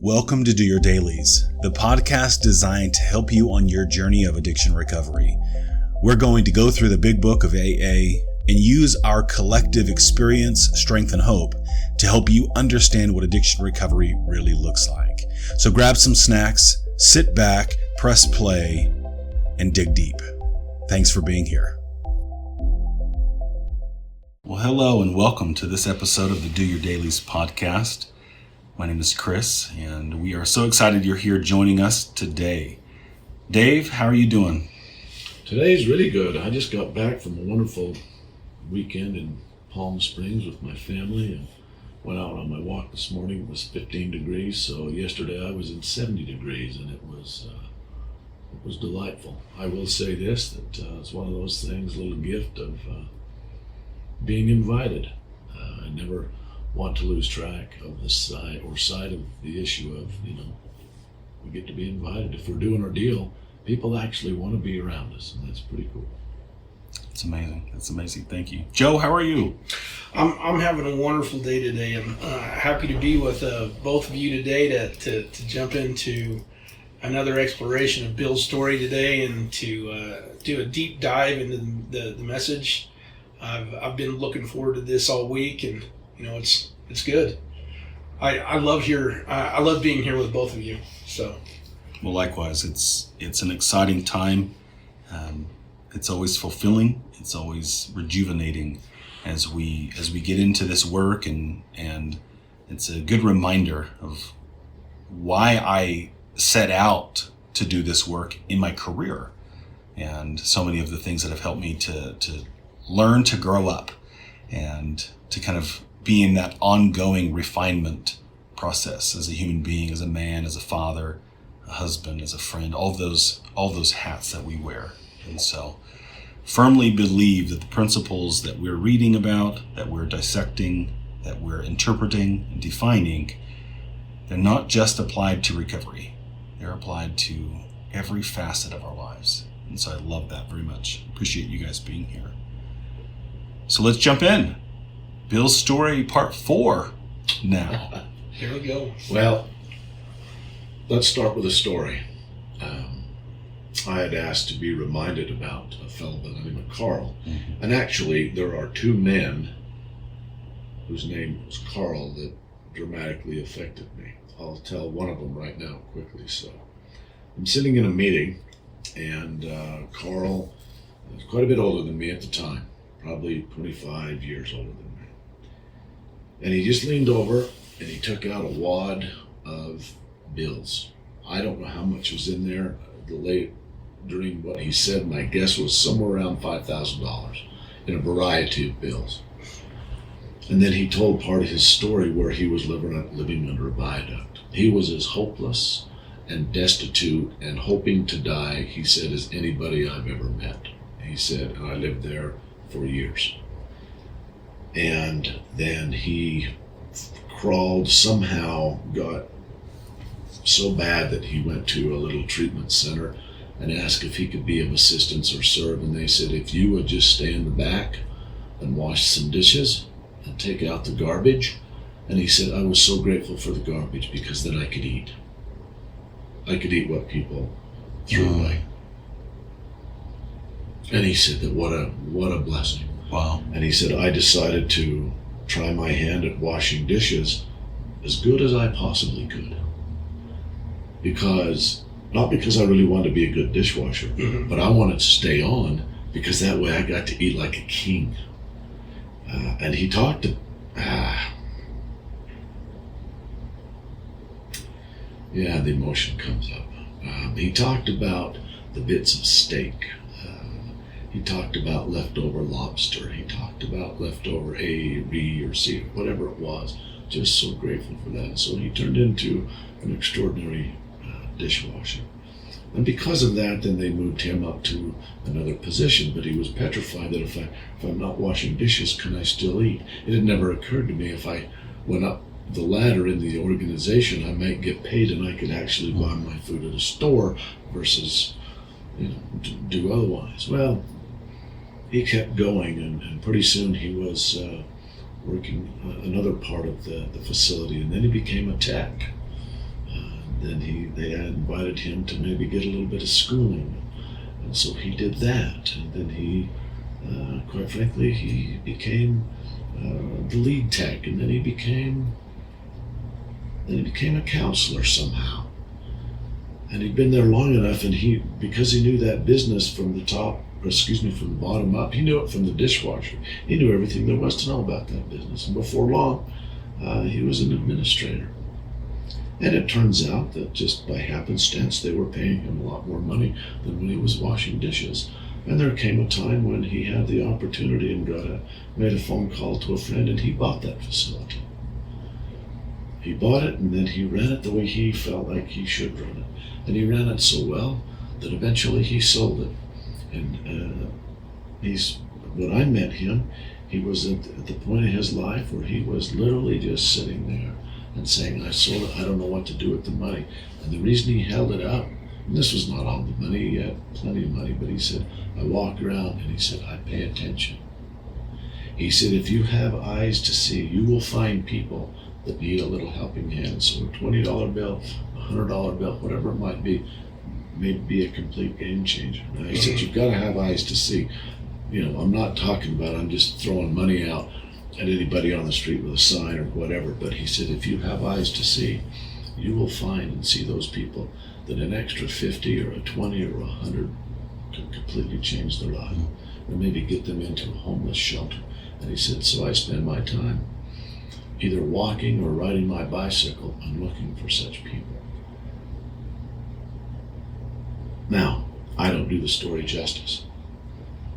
Welcome to Do Your Dailies, the podcast designed to help you on your journey of addiction recovery. We're going to go through the big book of AA and use our collective experience, strength, and hope to help you understand what addiction recovery really looks like. So grab some snacks, sit back, press play, and dig deep. Thanks for being here. Well, hello and welcome to this episode of the Do Your Dailies podcast. My name is Chris, and we are so excited you're here joining us today. Dave, how are you doing? Today's really good. I just got back from a wonderful weekend in Palm Springs with my family and went out on my walk this morning. It was 15 degrees, so yesterday I was in 70 degrees, and it was delightful. I will say this, that it's one of those things, a little gift of being invited. I never want to lose track of the side of the issue of, we get to be invited. If we're doing our deal, people actually want to be around us, and that's pretty cool. It's amazing. That's amazing. Thank you. Joe, how are you? I'm having a wonderful day today. I'm happy to be with both of you today to jump into another exploration of Bill's story today and to do a deep dive into the message. I've been looking forward to this all week, and it's good. I love being here with both of you. So, well, likewise, it's an exciting time. It's always fulfilling. It's always rejuvenating as we get into this work, and it's a good reminder of why I set out to do this work in my career, and so many of the things that have helped me to learn to grow up and to kind of be in that ongoing refinement process as a human being, as a man, as a father, a husband, as a friend, all those hats that we wear. And so firmly believe that the principles that we're reading about, that we're dissecting, that we're interpreting and defining, they're not just applied to recovery. They're applied to every facet of our lives. And so I love that very much. Appreciate you guys being here. So let's jump in. Bill's story, part 4 now. Here we go. Well, let's start with a story. I had asked to be reminded about a fellow by the name of Carl. Mm-hmm. And actually, there are 2 men whose name was Carl that dramatically affected me. I'll tell one of them right now quickly. So I'm sitting in a meeting, and Carl was quite a bit older than me at the time, probably 25 years older than me. And he just leaned over and he took out a wad of bills. I don't know how much was in there. During what he said, my guess was somewhere around $5,000 in a variety of bills. And then he told part of his story where he was living under a viaduct. He was as hopeless and destitute and hoping to die, he said, as anybody I've ever met. He said, and I lived there for years. And then he crawled, somehow got so bad that he went to a little treatment center and asked if he could be of assistance or serve. And they said, if you would just stay in the back and wash some dishes and take out the garbage. And he said, I was so grateful for the garbage because then I could eat. I could eat what people threw away. And he said that what a blessing. Wow. And he said, I decided to try my hand at washing dishes as good as I possibly could. Not because I really wanted to be a good dishwasher, mm-hmm. but I wanted to stay on because that way I got to eat like a king. And he talked to, the emotion comes up. He talked about the bits of steak. He talked about leftover lobster. He talked about leftover A, B, or C, whatever it was. Just so grateful for that. So he turned into an extraordinary dishwasher. And because of that, then they moved him up to another position. But he was petrified that if I'm not washing dishes, can I still eat? It had never occurred to me if I went up the ladder in the organization, I might get paid and I could actually buy my food at a store versus do otherwise. Well, he kept going, and pretty soon he was working another part of the facility, and then he became a tech. then they had invited him to maybe get a little bit of schooling. And so he did that. And then he, quite frankly, he became the lead tech, and then he became a counselor somehow. And he'd been there long enough, and because he knew that business from the bottom up, he knew it from the dishwasher. He knew everything there was to know about that business. And before long, he was an administrator. And it turns out that just by happenstance, they were paying him a lot more money than when he was washing dishes. And there came a time when he had the opportunity and made a phone call to a friend, and he bought that facility. He bought it, and then he ran it the way he felt like he should run it. And he ran it so well that eventually he sold it. And when I met him, he was at the point of his life where he was literally just sitting there and saying, I sold it, I don't know what to do with the money. And the reason he held it up, and this was not all the money, he had plenty of money, but he said, I walk around, and he said, I pay attention. He said, if you have eyes to see, you will find people that need a little helping hand. So a $20 bill, a $100 bill, whatever it might be, may be a complete game changer. Now, he said, you've got to have eyes to see. I'm not talking about I'm just throwing money out at anybody on the street with a sign or whatever, but he said, if you have eyes to see, you will find and see those people that an extra 50 or a 20 or 100 could completely change their life and maybe get them into a homeless shelter. And he said, so I spend my time either walking or riding my bicycle and looking for such people. Now, I don't do the story justice.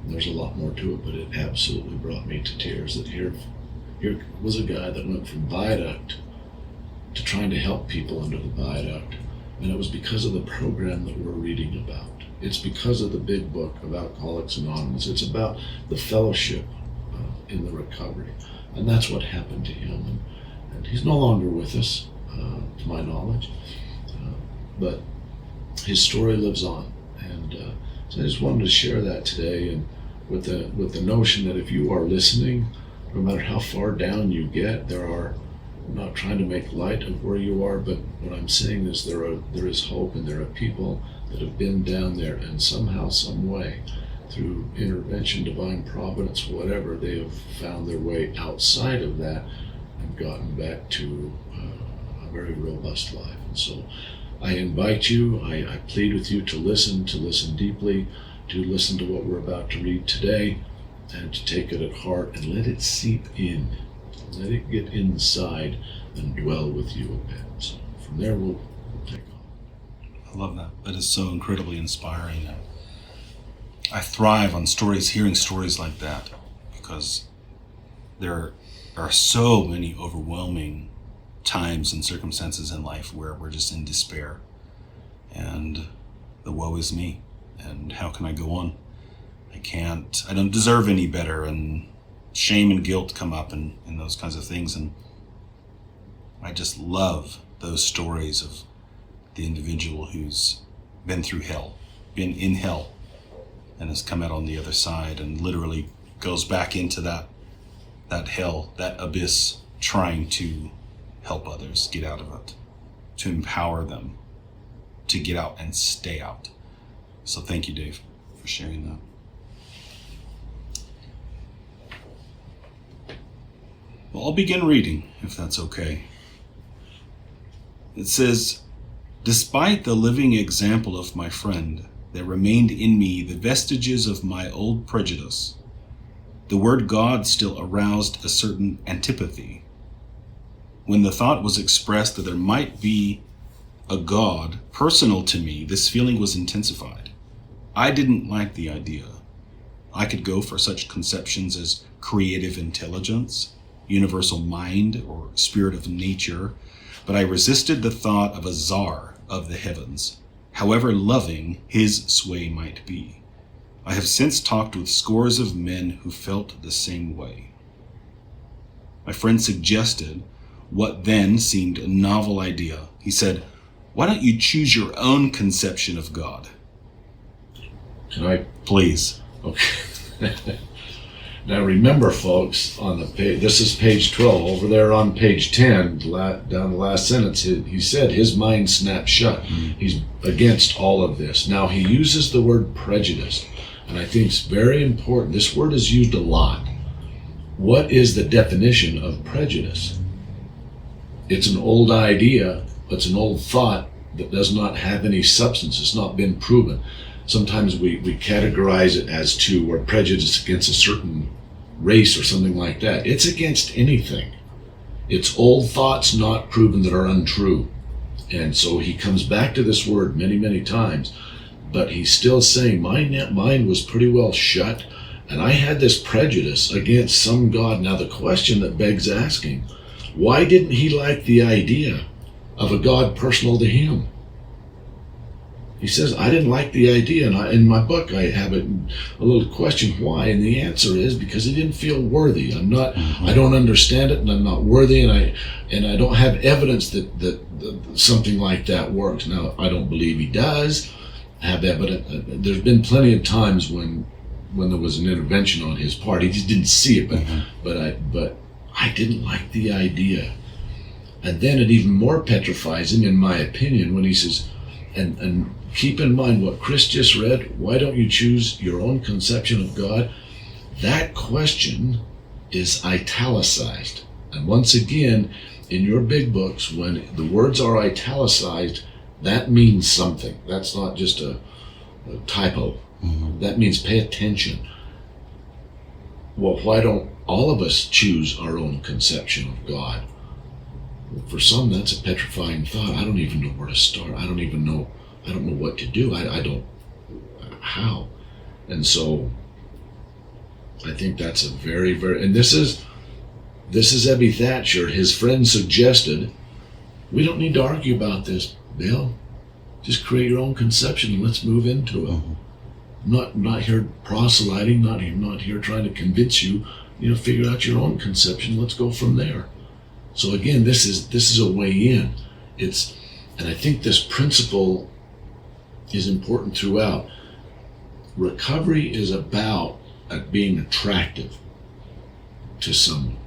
There's a lot more to it, but it absolutely brought me to tears that here was a guy that went from viaduct to trying to help people under the viaduct. And it was because of the program that we're reading about. It's because of the big book of Alcoholics Anonymous. It's about the fellowship in the recovery. And that's what happened to him. And he's no longer with us, to my knowledge. But his story lives on. And so I just wanted to share that today, and with the notion that if you are listening, no matter how far down you get, I'm not trying to make light of where you are, but what I'm saying is there is hope, and there are people that have been down there, and somehow, some way, through intervention, divine providence, whatever, they have found their way outside of that and gotten back to a very robust life. And so I invite you, I plead with you to listen deeply, to listen to what we're about to read today, and to take it at heart and let it seep in. Let it get inside and dwell with you a bit. So from there, we'll take on. I love that. That is so incredibly inspiring. I thrive on hearing stories like that, because there are so many overwhelming times and circumstances in life where we're just in despair and the woe is me, and how can I go on? I don't deserve any better, and shame and guilt come up and those kinds of things. And I just love those stories of the individual who's been through hell, been in hell, and has come out on the other side and literally goes back into that hell, that abyss, trying to help others get out of it, to empower them to get out and stay out. So thank you, Dave, for sharing that. Well, I'll begin reading, if that's okay. It says, despite the living example of my friend, there remained in me the vestiges of my old prejudice. The word God still aroused a certain antipathy. When the thought was expressed that there might be a God personal to me, this feeling was intensified. I didn't like the idea. I could go for such conceptions as creative intelligence, universal mind, or spirit of nature, but I resisted the thought of a czar of the heavens, however loving his sway might be. I have since talked with scores of men who felt the same way. My friend suggested what then seemed a novel idea. He said, why don't you choose your own conception of God? Can I? Please. Okay. Now remember, folks, on the page, this is page 12. Over there on page 10, down the last sentence, he said his mind snapped shut. He's against all of this. Now he uses the word prejudice, and I think it's very important. This word is used a lot. What is the definition of prejudice? It's an old idea, it's an old thought that does not have any substance. It's not been proven. Sometimes we categorize it as to we're prejudiced against a certain race or something like that. It's against anything. It's old thoughts not proven that are untrue. And so he comes back to this word many, many times, but he's still saying my mind was pretty well shut, and I had this prejudice against some God. Now the question that begs asking, why didn't he like the idea of a God personal to him? He says, I didn't like the idea, and in my book I have a little question why, and the answer is because he didn't feel worthy. I don't understand it, and I'm not worthy, and I don't have evidence that something like that works. Now, I don't believe he does have evidence. There's been plenty of times when there was an intervention on his part. He just didn't see it, but I didn't like the idea. And then it even more petrifies him, in my opinion, when he says, and keep in mind what Chris just read, why don't you choose your own conception of God? That question is italicized. And once again, in your big books, when the words are italicized, that means something. That's not just a typo. That means pay attention. Well, why don't all of us choose our own conception of God? Well, for some, that's a petrifying thought. I don't even know where to start. I don't know what to do. I don't, how? And so I think that's a very, very, and this is Ebby Thatcher. His friend suggested, we don't need to argue about this, Bill. Just create your own conception and let's move into it. Not here proselyting, not here trying to convince you, figure out your own conception. Let's go from there. So again, this is a way in. And I think this principle is important throughout. Recovery is about being attractive to someone.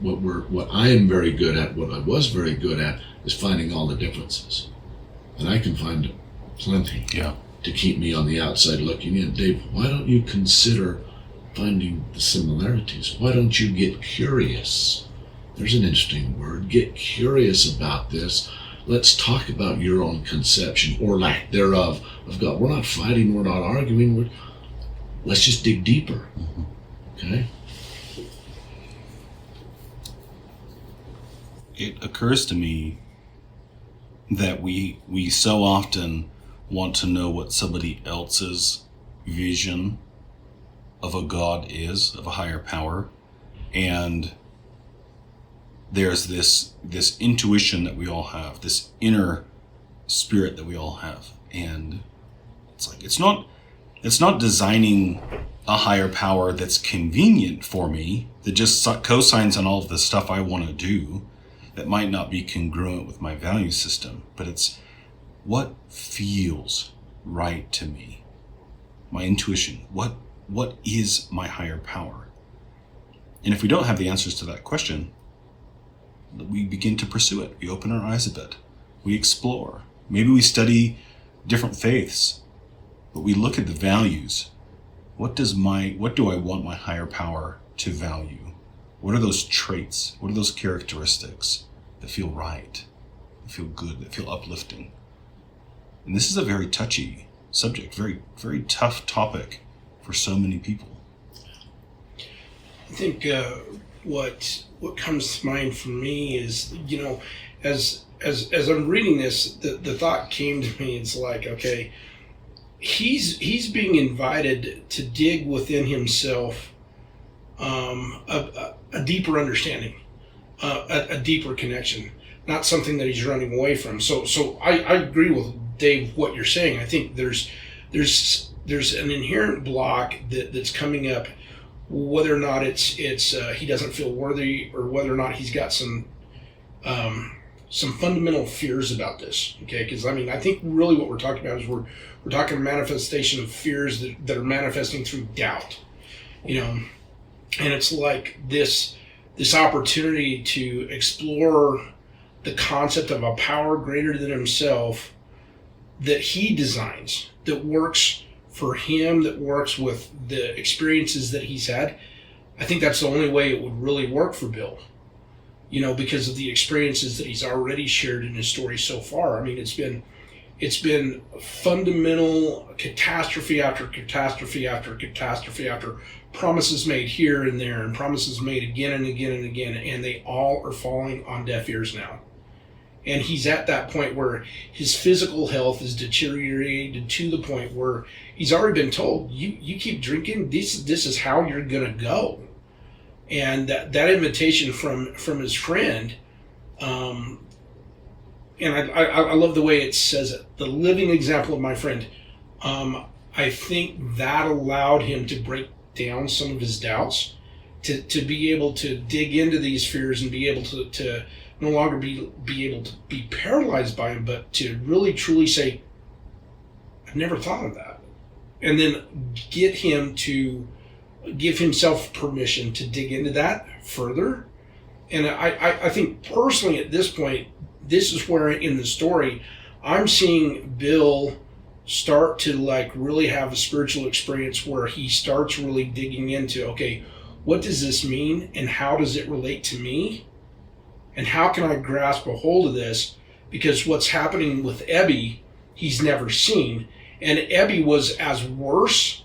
What I am very good at, what I was very good at, is finding all the differences. And I can find plenty to keep me on the outside looking in. Dave, why don't you consider finding the similarities? Why don't you get curious? There's an interesting word. Get curious about this. Let's talk about your own conception, or lack thereof, of God. We're not fighting, we're not arguing. Let's just dig deeper. Okay? It occurs to me that we so often want to know what somebody else's vision of a God is, of a higher power, and there's this intuition that we all have, this inner spirit that we all have, and it's like it's not designing a higher power that's convenient for me, that just cosigns on all of the stuff I want to do, that might not be congruent with my value system, but it's what feels right to me, my intuition. What is my higher power? And if we don't have the answers to that question, we begin to pursue it. We open our eyes a bit. We explore. Maybe we study different faiths, but we look at the values. What do I want my higher power to value? What are those traits? What are those characteristics that feel right, that feel good, that feel uplifting? And this is a very touchy subject, very, very tough topic for so many people. I think what comes to mind for me is, as I'm reading this, the thought came to me. It's like, okay, he's being invited to dig within himself a deeper understanding, a deeper connection, not something that he's running away from. So I agree with Dave what you're saying. I think there's an inherent block that's coming up, whether or not it's he doesn't feel worthy, or whether or not he's got some fundamental fears about this. Okay, because I think really what we're talking about is we're talking manifestation of fears that are manifesting through doubt. And it's like this opportunity to explore the concept of a power greater than himself that he designs, that works for him, that works with the experiences that he's had. I think that's the only way it would really work for Bill, because of the experiences that he's already shared in his story so far. I mean, it's been fundamental catastrophe after catastrophe after catastrophe after promises made here and there and promises made again and again and again, and they all are falling on deaf ears now. And he's at that point where his physical health is deteriorated to the point where he's already been told, you keep drinking, this is how you're going to go. And that invitation from his friend, and I love the way it says it, the living example of my friend, I think that allowed him to break down some of his doubts, to be able to dig into these fears and be able to no longer be able to be paralyzed by them, but to really truly say, I've never thought of that. And then get him to give himself permission to dig into that further. And I think personally at this point, this is where in the story, I'm seeing Bill start to really have a spiritual experience where he starts really digging into, okay, what does this mean and how does it relate to me? And how can I grasp a hold of this? Because what's happening with Ebby, he's never seen. And Ebby was as worse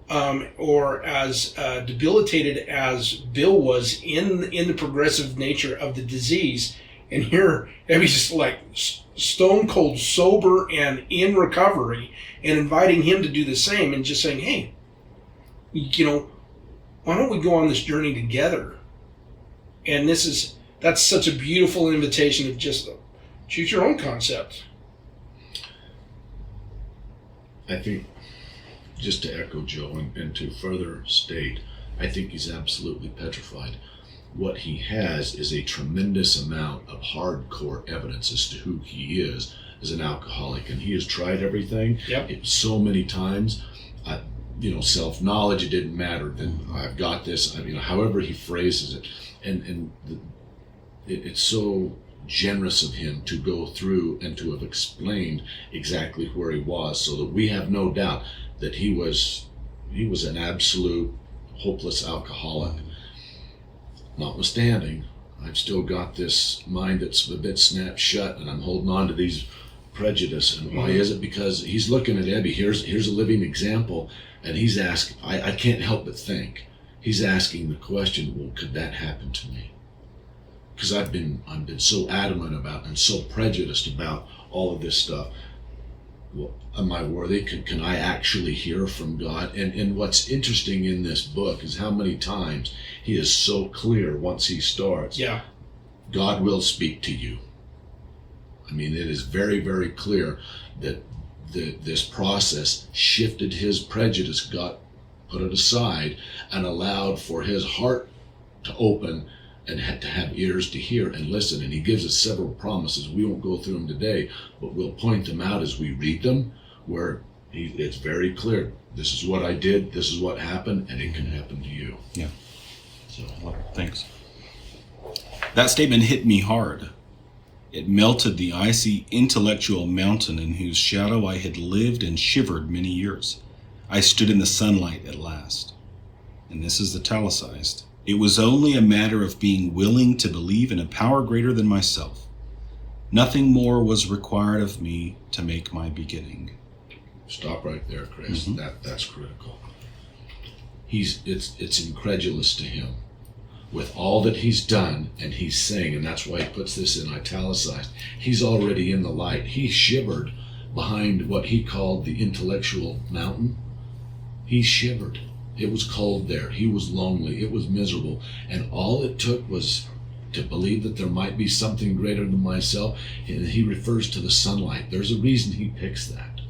or as debilitated as Bill was in the progressive nature of the disease. And here, Ebby's just stone cold sober and in recovery, and inviting him to do the same and just saying, hey, why don't we go on this journey together? And that's such a beautiful invitation of just choose your own concept. I think, just to echo Joe and to further state, I think he's absolutely petrified. What he has is a tremendous amount of hardcore evidence as to who he is as an alcoholic, and he has tried everything. Yep. So many times. Self-knowledge, it didn't matter. Then I've got this. However he phrases it, and it's so generous of him to go through and to have explained exactly where he was, so that we have no doubt that he was an absolute hopeless alcoholic. Notwithstanding, I've still got this mind that's a bit snapped shut, and I'm holding on to these prejudice. And why is it? Because he's looking at Ebby. Here's a living example, and he's asking. I can't help but think he's asking the question, well, could that happen to me? Because I've been so adamant about and so prejudiced about all of this stuff. Well, am I worthy? Can I actually hear from God? And what's interesting in this book is how many times he is so clear once he starts. Yeah. God will speak to you. I mean, it is very, very clear that this process shifted his prejudice, put it aside, and allowed for his heart to open and had to have ears to hear and listen. And he gives us several promises. We won't go through them today, but we'll point them out as we read them, where it's very clear. This is what I did, this is what happened, and it can happen to you. Yeah. So, thanks. That statement hit me hard. It melted the icy intellectual mountain in whose shadow I had lived and shivered many years. I stood in the sunlight at last. And this is italicized. It was only a matter of being willing to believe in a power greater than myself. Nothing more was required of me to make my beginning. Stop right there, Chris. That's critical. It's incredulous to him. With all that he's done, and he's saying, and that's why he puts this in italicized, he's already in the light. He shivered behind what he called the intellectual mountain. He shivered. It was cold there. He was lonely. It was miserable. And all it took was to believe that there might be something greater than myself. And he refers to the sunlight. There's a reason he picks that.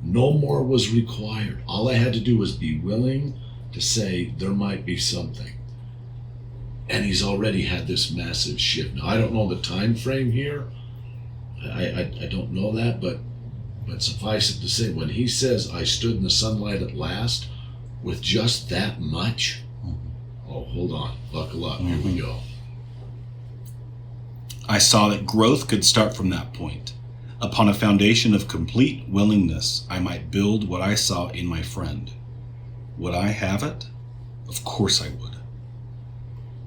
No more was required. All I had to do was be willing to say there might be something. And he's already had this massive shift. Now, I don't know the time frame here. I don't know that, but suffice it to say, when he says, I stood in the sunlight at last, with just that much? Oh, hold on. Buckle up. Here we go. I saw that growth could start from that point. Upon a foundation of complete willingness, I might build what I saw in my friend. Would I have it? Of course I would.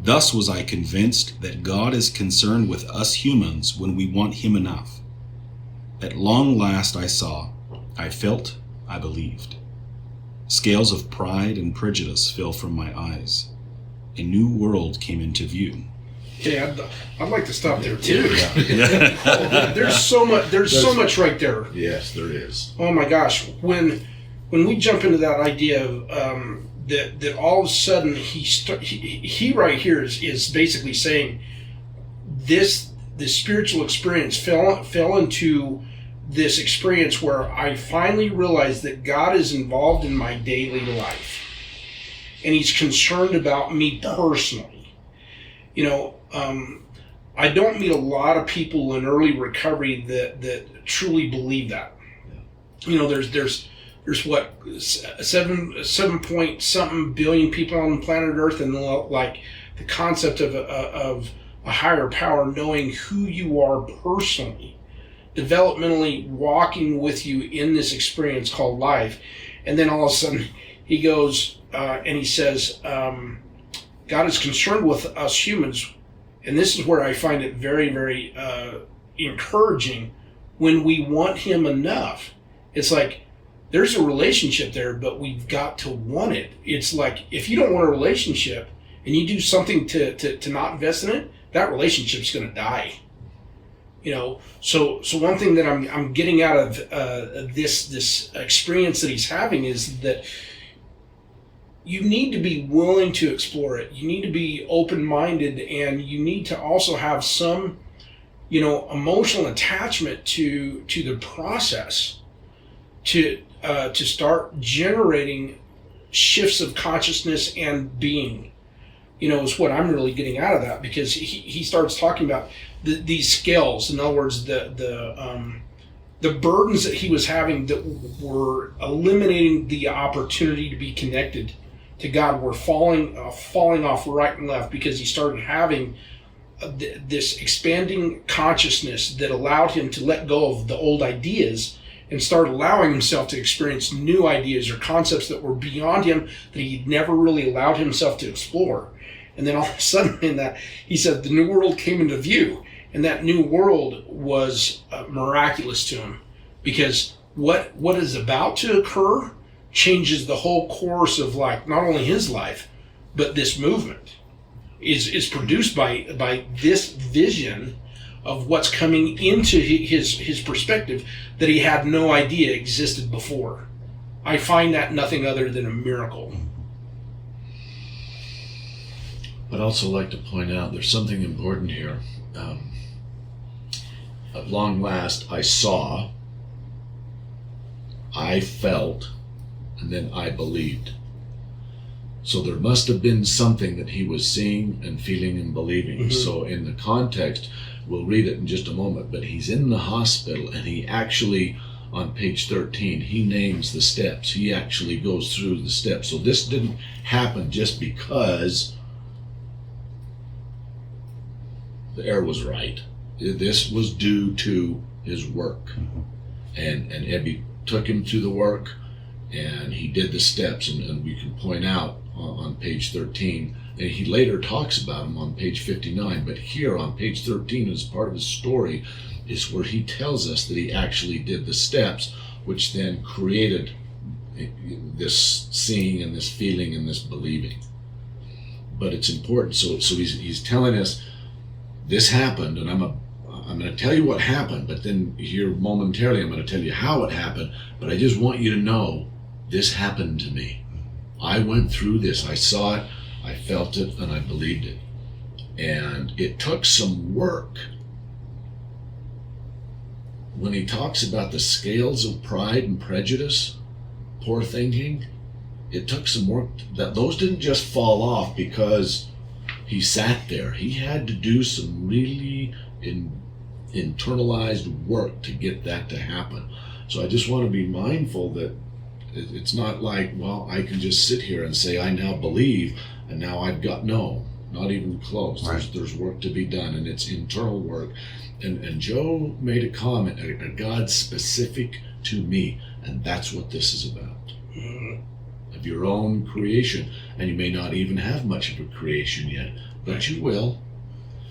Thus was I convinced that God is concerned with us humans when we want Him enough. At long last I saw, I felt, I believed. Scales of pride and prejudice fell from my eyes. A new world came into view. Okay, I'd like to stop there too. There's so much. There's so much right there. Yes, there is. Oh my gosh, when we jump into that idea of that all of a sudden he right here is basically saying this spiritual experience fell into this experience where I finally realized that God is involved in my daily life, and He's concerned about me personally. You know, I don't meet a lot of people in early recovery that truly believe that. You know, there's what 7 point something billion people on planet Earth, and like the concept of a higher power knowing who you are personally, developmentally walking with you in this experience called life. And then all of a sudden he goes and he says, God is concerned with us humans. And this is where I find it very, very encouraging. When we want Him enough, it's like there's a relationship there, but we've got to want it. It's like if you don't want a relationship and you do something to not invest in it, that relationship's going to die. You know, so one thing that I'm getting out of this experience that he's having is that you need to be willing to explore it. You need to be open-minded, and you need to also have some, you know, emotional attachment to the process to start generating shifts of consciousness and being. You know, is what I'm really getting out of that, because he starts talking about these scales. In other words, the burdens that he was having that were eliminating the opportunity to be connected to God were falling off right and left, because he started having this expanding consciousness that allowed him to let go of the old ideas and start allowing himself to experience new ideas or concepts that were beyond him that he'd never really allowed himself to explore. And then all of a sudden in that, he said the new world came into view, and that new world was miraculous to him, because what is about to occur changes the whole course of, like, not only his life, but this movement is produced by this vision of what's coming into his perspective that he had no idea existed before. I find that nothing other than a miracle. I'd also like to point out there's something important here. At long last, I saw, I felt, and then I believed. So there must have been something that he was seeing and feeling and believing. Mm-hmm. So in the context, we'll read it in just a moment, but he's in the hospital, and he actually, on page 13, he names the steps. He actually goes through the steps. So this didn't happen just because the air was right. This was due to his work. Mm-hmm. And Ebby took him to the work, and he did the steps, and we can point out on page 13, and he later talks about them on page 59, but here on page 13 as part of his story is where he tells us that he actually did the steps, which then created this seeing and this feeling and this believing. But it's important. So he's telling us this happened, and I'm going to tell you what happened, but then here momentarily I'm going to tell you how it happened. But I just want you to know this happened to me. I went through this. I saw it, I felt it, and I believed it. And it took some work. When he talks about the scales of pride and prejudice, poor thinking, it took some work. That those didn't just fall off because he sat there. He had to do some really internalized work to get that to happen. So I just want to be mindful that It's not like, well, I can just sit here and say, I now believe, and now I've got, no, not even close. Right. There's work to be done, and it's internal work. And Joe made a comment, a God specific to me, and that's what this is about. Of your own creation. And you may not even have much of a creation yet, but you will,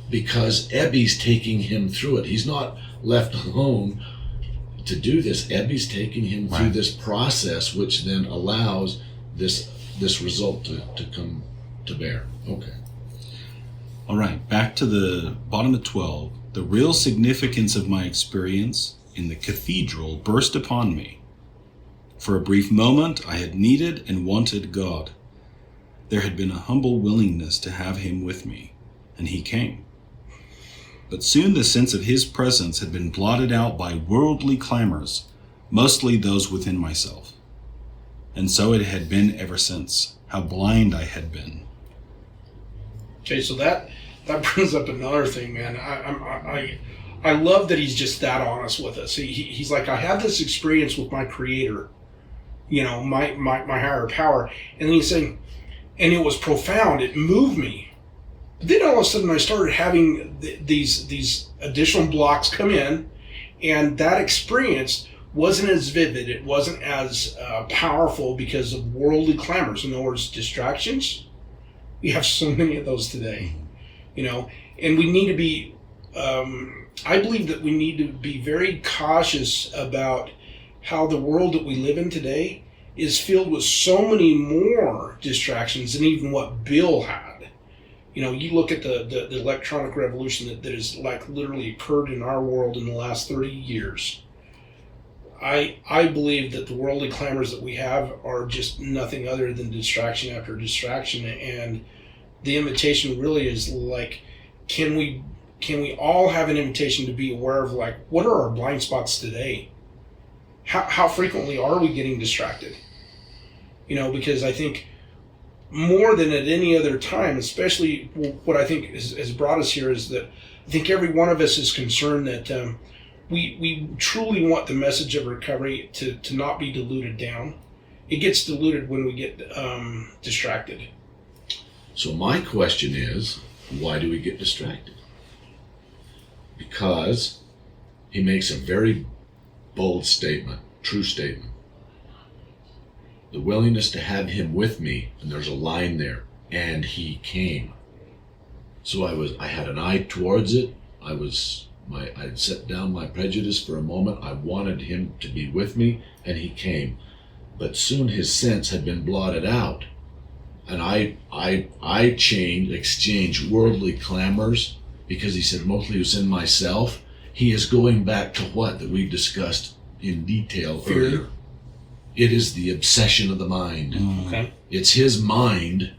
because Ebby's taking him through it. He's not left alone to do this. Ebby's taking him through Right. this process, which then allows this result to come to bear. Okay. All right, back to the bottom of 12. The real significance of my experience in the cathedral burst upon me. For a brief moment, I had needed and wanted God. There had been a humble willingness to have him with me, and he came. But soon the sense of his presence had been blotted out by worldly clamors, mostly those within myself. And so it had been ever since. How blind I had been. Okay, so that brings up another thing, man. I love that he's just that honest with us. He's like, I had this experience with my Creator, my higher power, and then he's saying, and it was profound. It moved me. But then all of a sudden, I started having these additional blocks come in, and that experience wasn't as vivid. It wasn't as powerful because of worldly clamors. In other words, distractions. We have so many of those today, and we need to be, I believe that we need to be very cautious about how the world that we live in today is filled with so many more distractions than even what Bill had. You look at the electronic revolution that has like literally occurred in our world in the last 30 years. I believe that the worldly clamors that we have are just nothing other than distraction after distraction, and the invitation really is like, can we all have an invitation to be aware of, like, what are our blind spots today? How frequently are we getting distracted? Because I think more than at any other time, especially what I think has brought us here is that I think every one of us is concerned that we truly want the message of recovery to not be diluted down. It gets diluted when we get distracted. So my question is, why do we get distracted? Because he makes a very bold statement, true statement. The willingness to have him with me, and there's a line there, and he came. So I had an eye towards it. I'd set down my prejudice for a moment. I wanted him to be with me, and he came. But soon his sense had been blotted out. And I exchanged worldly clamors, because he said mostly it was in myself. He is going back to what that we've discussed in detail earlier. It is the obsession of the mind. Okay. It's his mind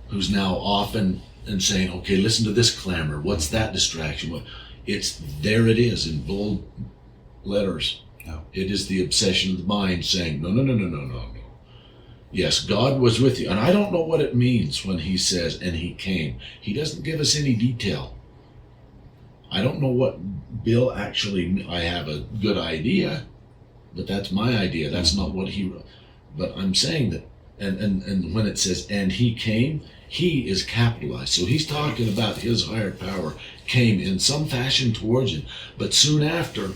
who's now often and saying, okay, listen to this clamor. What's that distraction? There it is in bold letters. No. It is the obsession of the mind saying, no. Yes, God was with you. And I don't know what it means when he says, and he came. He doesn't give us any detail. I don't know what Bill actually, I have a good idea, but that's my idea. That's not what he wrote. But I'm saying that, and when it says, and he came, he is capitalized. So he's talking about his higher power came in some fashion towards him. But soon after,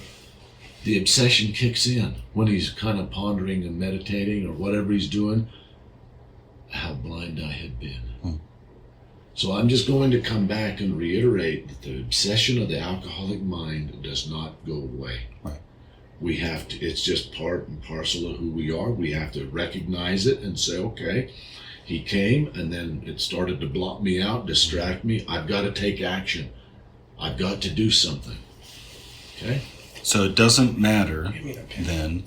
the obsession kicks in when he's kind of pondering and meditating or whatever he's doing. How blind I had been. So I'm just going to come back and reiterate that the obsession of the alcoholic mind does not go away. Right. We have to, it's just part and parcel of who we are. We have to recognize it and say, okay, he came and then it started to block me out, distract me. I've got to take action. I've got to do something. Okay? So it doesn't matter then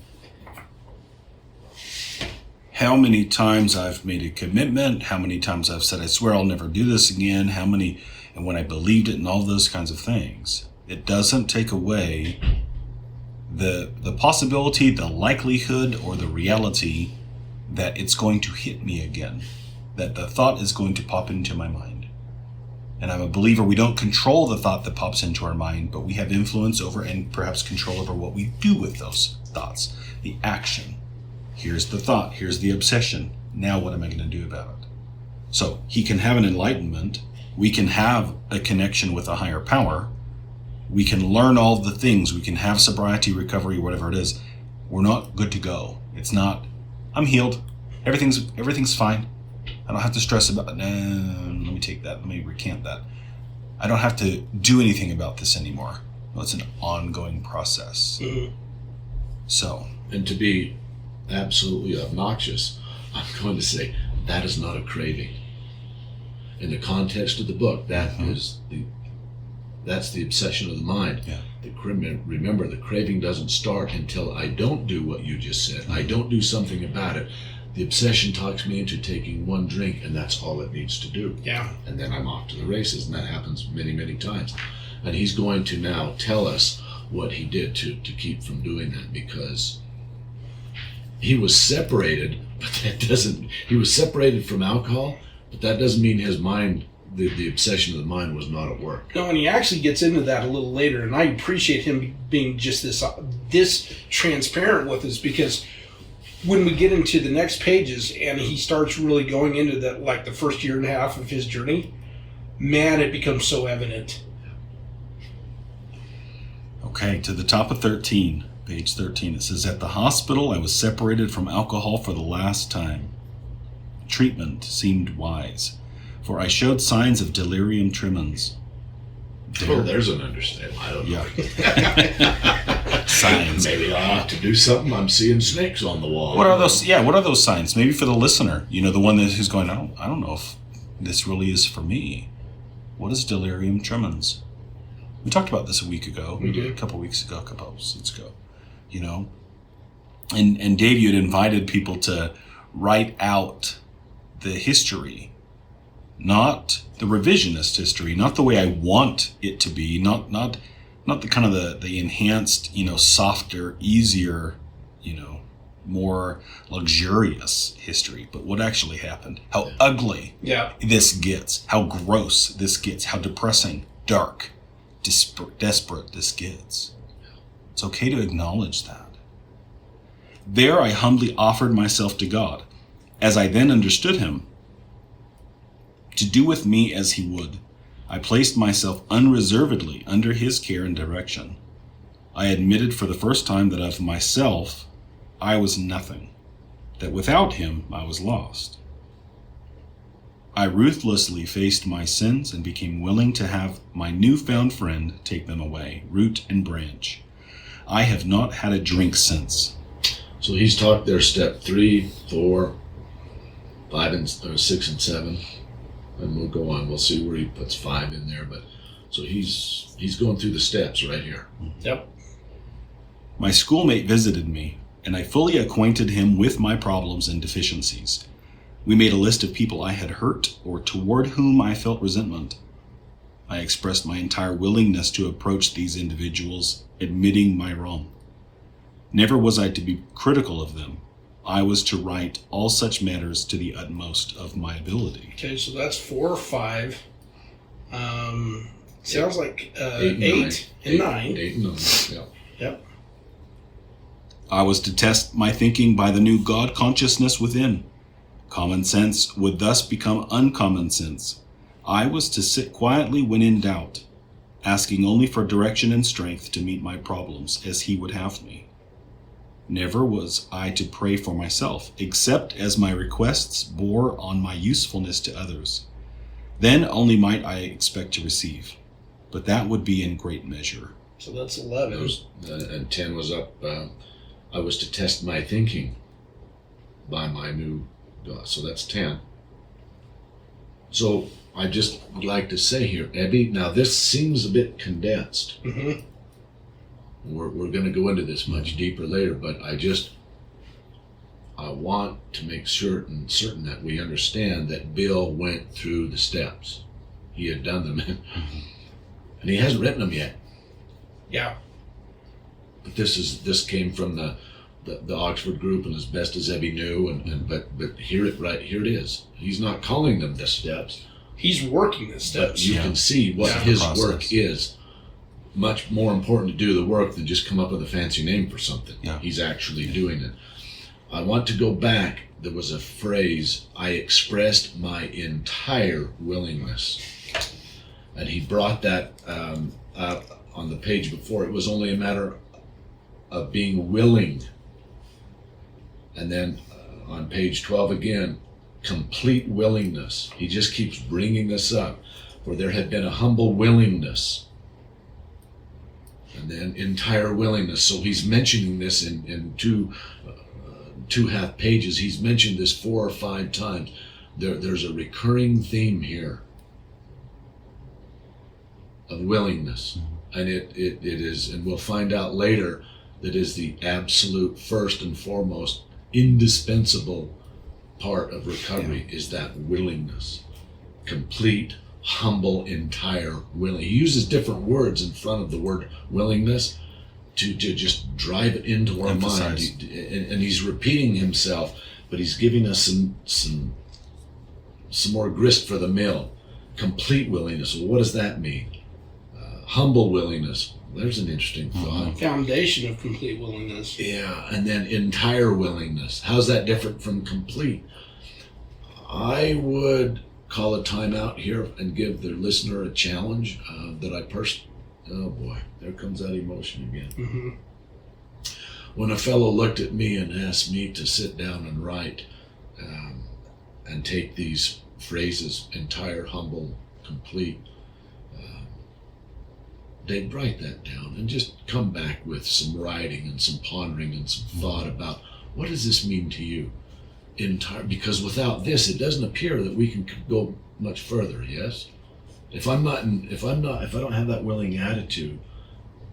how many times I've made a commitment, how many times I've said, I swear I'll never do this again, and when I believed it and all those kinds of things. It doesn't take away the possibility, the likelihood, or the reality that it's going to hit me again, that the thought is going to pop into my mind. And I'm a believer we don't control the thought that pops into our mind, but we have influence over and perhaps control over what we do with those thoughts, the action. Here's the thought. Here's the obsession. Now what am I going to do about it? So he can have an enlightenment. We can have a connection with a higher power. We can learn all the things. We can have sobriety, recovery, whatever it is. We're not good to go. It's not, I'm healed. Everything's fine. I don't have to stress about it. No, let me take that. Let me recant that. I don't have to do anything about this anymore. Well, it's an ongoing process. Mm-hmm. So. And to be absolutely obnoxious, I'm going to say that is not a craving. In the context of the book, that's the obsession of the mind. Yeah. Remember, the craving doesn't start until I don't do what you just said. I don't do something about it. The obsession talks me into taking one drink, and that's all it needs to do. Yeah. And then I'm off to the races, and that happens many, many times. And he's going to now tell us what he did to keep from doing that, because he was separated, he was separated from alcohol, but that doesn't mean his mind, the obsession of the mind was not at work. No, and he actually gets into that a little later, and I appreciate him being just this transparent with us, because when we get into the next pages and he starts really going into that, like the first year and a half of his journey, man, it becomes so evident. Okay, to the top of 13, page 13, it says, at the hospital I was separated from alcohol for the last time. Treatment seemed wise, for I showed signs of delirium tremens. Oh, there's an understatement. I don't know. Yeah. Signs. Maybe I ought to do something. I'm seeing snakes on the wall. What are those? Yeah, what are those signs? Maybe for the listener, the one who's going, I don't know if this really is for me. What is delirium tremens? We talked about this a week ago. We did. A couple weeks ago, a couple episodes ago. And Dave, you had invited people to write out the history, not the revisionist history, not the way I want it to be, not the kind of the enhanced, softer, easier, more luxurious history, but what actually happened, how ugly this gets, how gross this gets, how depressing, dark, desperate this gets. It's okay to acknowledge that. There I humbly offered myself to God, as I then understood him, to do with me as he would. I placed myself unreservedly under his care and direction. I admitted for the first time that of myself I was nothing, that without him I was lost. I ruthlessly faced my sins and became willing to have my newfound friend take them away, root and branch. I have not had a drink since. So he's talked there step 3, 4, 5, and 6, and 7. And we'll go on. We'll see where he puts 5 in there. But so he's going through the steps right here. Yep. My schoolmate visited me, and I fully acquainted him with my problems and deficiencies. We made a list of people I had hurt or toward whom I felt resentment. I expressed my entire willingness to approach these individuals, admitting my wrong. Never was I to be critical of them. I was to right all such matters to the utmost of my ability. Okay, so that's 4 or 5. Sounds like 8 and 9. 8 and 9, yeah. Yep. I was to test my thinking by the new God consciousness within. Common sense would thus become uncommon sense. I was to sit quietly when in doubt, asking only for direction and strength to meet my problems as he would have me. Never was I to pray for myself, except as my requests bore on my usefulness to others. Then only might I expect to receive, but that would be in great measure. So that's 11. And 10 was up. I was to test my thinking by my new God. So that's 10. So I just would like to say here, Ebby, now this seems a bit condensed. Mm-hmm. We're going to go into this much deeper later, but I want to make certain that we understand that Bill went through the steps. He had done them, and he hasn't written them yet. Yeah. But this came from the Oxford group, and as best as Ebby knew, but here it is. He's not calling them the steps. He's working the steps. But you can see what his work is. Much more important to do the work than just come up with a fancy name for something. Yeah. He's actually doing it. I want to go back. There was a phrase, I expressed my entire willingness. And he brought that up on the page before. It was only a matter of being willing. And then on page 12 again, complete willingness. He just keeps bringing this up. For there had been a humble willingness. And then entire willingness. So he's mentioning this in two half pages. He's mentioned this 4 or 5 times. There's a recurring theme here of willingness. And it is, and we'll find out later, that is the absolute first and foremost indispensable part of recovery, is that willingness. Complete, humble, entire willing. He uses different words in front of the word willingness to just drive it into our mind. And he's repeating himself, but he's giving us some more grist for the mill. Complete willingness. Well, what does that mean? Humble willingness. There's an interesting thought. Foundation of complete willingness. Yeah, and then entire willingness. How's that different from complete? I would call a timeout here and give the listener a challenge that I oh boy, there comes that emotion again. Mm-hmm. When a fellow looked at me and asked me to sit down and write and take these phrases, entire, humble, complete, they'd write that down and just come back with some writing and some pondering and some thought about, what does this mean to you? Because without this, it doesn't appear that we can go much further. Yes, if I don't have that willing attitude,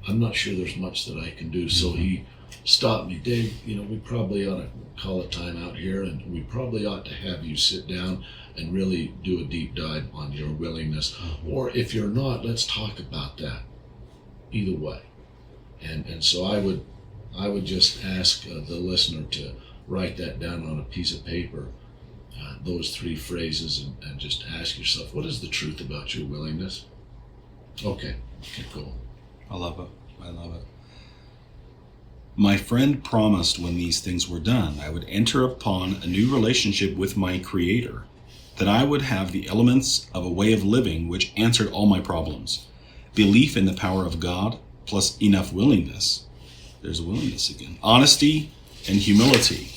I'm not sure there's much that I can do. So he stopped me, Dave. We probably ought to call a time out here, and we probably ought to have you sit down and really do a deep dive on your willingness. Or if you're not, let's talk about that. Either way, and so I would just ask the listener to write that down on a piece of paper, those 3 phrases, and just ask yourself, what is the truth about your willingness? Okay, cool. I love it. My friend promised when these things were done, I would enter upon a new relationship with my Creator, that I would have the elements of a way of living which answered all my problems. Belief in the power of God, plus enough willingness. There's willingness again. Honesty and humility.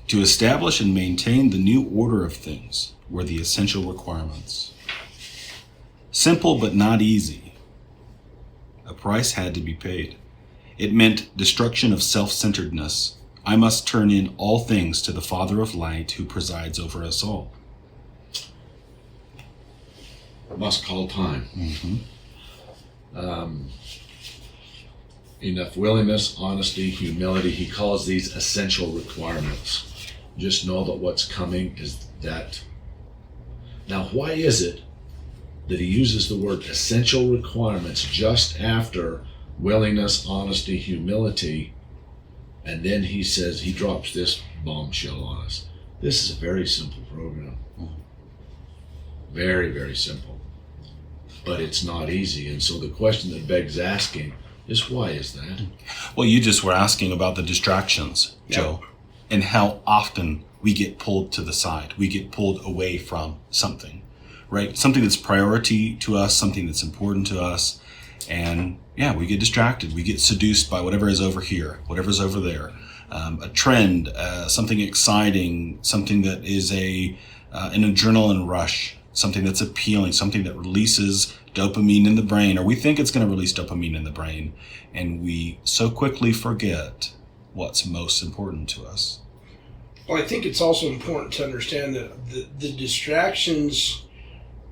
To establish and maintain the new order of things were the essential requirements. Simple but not easy. A price had to be paid. It meant destruction of self-centeredness. I must turn in all things to the Father of Light who presides over us all. Must call time. Mm-hmm. Enough willingness, honesty, humility. He calls these essential requirements. Just know that what's coming is that. Now, why is it that he uses the word essential requirements just after willingness, honesty, humility, and then he says, he drops this bombshell on us? This is a very simple program. Very, very simple. But it's not easy. And so the question that begs asking is, why is that? Well, you just were asking about the distractions, Joe, and how often we get pulled to the side. We get pulled away from something, right? Something that's priority to us, something that's important to us. And we get distracted. We get seduced by whatever is over here, whatever's over there. A trend, something exciting, something that is an adrenaline rush, something that's appealing, something that releases dopamine in the brain, or we think it's going to release dopamine in the brain, and we so quickly forget what's most important to us. Well, I think it's also important to understand that the distractions,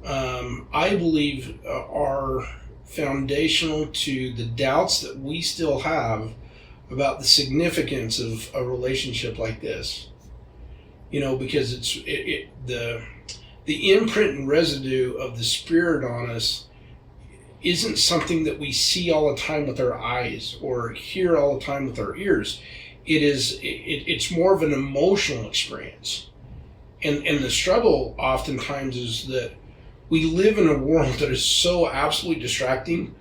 I believe, are foundational to the doubts that we still have about the significance of a relationship like this. Because it's the imprint and residue of the Spirit on us isn't something that we see all the time with our eyes or hear all the time with our ears. It's more of an emotional experience. And the struggle oftentimes is that we live in a world that is so absolutely distracting,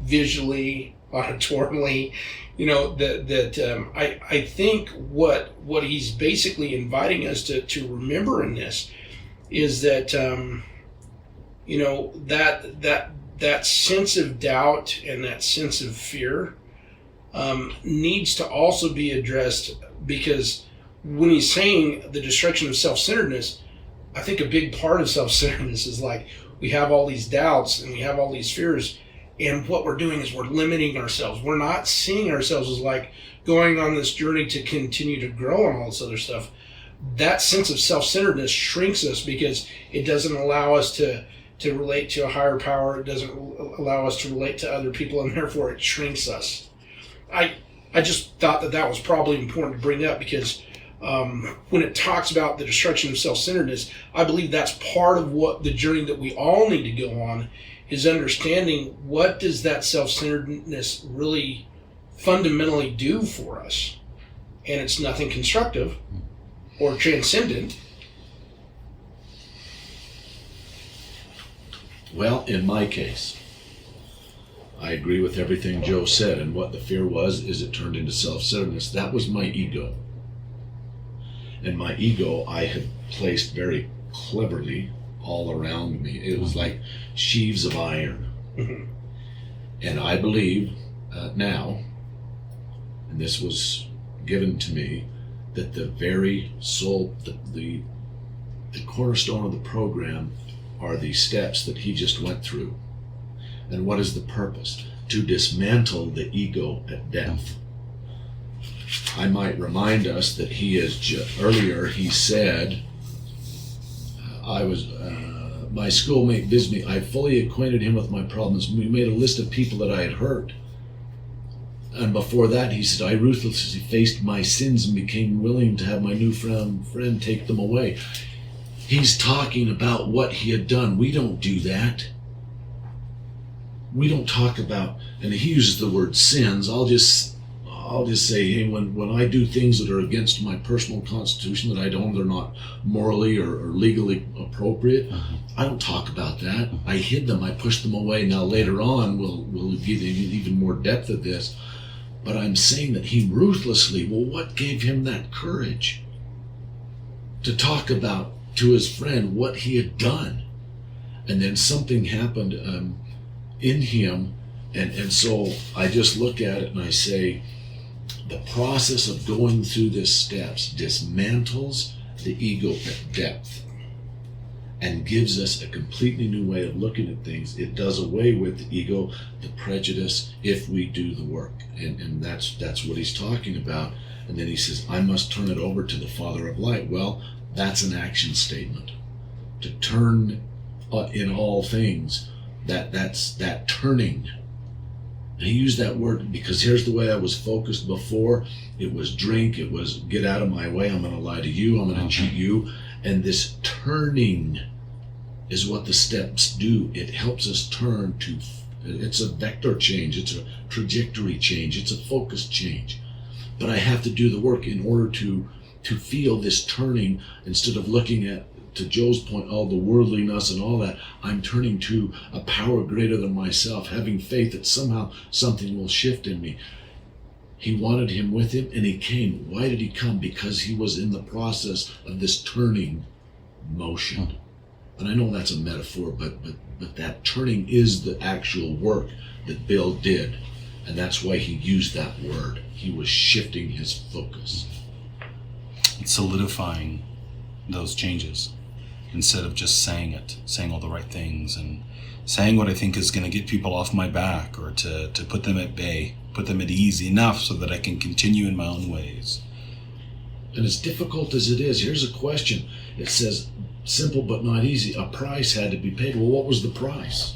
visually, auditorily, I think what he's basically inviting us to remember in this is that that sense of doubt and that sense of fear needs to also be addressed, because when he's saying the destruction of self-centeredness, I think a big part of self-centeredness is like we have all these doubts and we have all these fears, and what we're doing is we're limiting ourselves. We're not seeing ourselves as like going on this journey to continue to grow and all this other stuff. That sense of self-centeredness shrinks us because it doesn't allow us to relate to a higher power. It doesn't allow us to relate to other people, and therefore it shrinks us. I just thought that was probably important to bring up, because when it talks about the destruction of self-centeredness, I believe that's part of what the journey that we all need to go on, is understanding what does that self-centeredness really fundamentally do for us. And it's nothing constructive or transcendent. Well, in my case, I agree with everything Joe said, and what the fear was is it turned into self-centeredness. That was my ego. And my ego I had placed very cleverly all around me. It was like sheaves of iron. Mm-hmm. And I believe now, and this was given to me, that the very soul, the cornerstone of the program are the steps that he just went through. And what is the purpose? To dismantle the ego at depth. I might remind us that he is earlier he said, my schoolmate visited me. I fully acquainted him with my problems. We made a list of people that I had hurt. And before that, he said, I ruthlessly faced my sins and became willing to have my newfound friend take them away. He's talking about what he had done. We don't do that. We don't talk about, and he uses the word sins. I'll just say, hey, when I do things that are against my personal constitution, that they're not morally or legally appropriate, I don't talk about that. I hid them. I pushed them away. Now later on, we'll give even more depth of this. But I'm saying that he ruthlessly, what gave him that courage to talk about to his friend what he had done? And then something happened in him, and so I just look at it and I say, the process of going through these steps dismantles the ego at depth and gives us a completely new way of looking at things. It does away with the ego, the prejudice, if we do the work. And that's what he's talking about. And then he says, I must turn it over to the Father of Light. Well, that's an action statement. To turn in all things, that's that turning. And he used that word because here's the way I was focused before. It was drink, it was get out of my way, I'm going to lie to you, I'm going to cheat you. And this turning is what the steps do. It helps us turn to, it's a vector change, it's a trajectory change, it's a focus change. But I have to do the work in order to feel this turning, instead of looking at, to Joe's point, all the worldliness and all that. I'm turning to a power greater than myself, having faith that somehow something will shift in me. He wanted him with him, and he came. Why did he come? Because he was in the process of this turning motion. And I know that's a metaphor, but that turning is the actual work that Bill did. And that's why he used that word. He was shifting his focus. It's solidifying those changes instead of just saying all the right things and saying what I think is going to get people off my back, or to put them at bay, put them at ease enough so that I can continue in my own ways. And as difficult as it is, here's a question. It says, simple but not easy. A price had to be paid. Well, what was the price?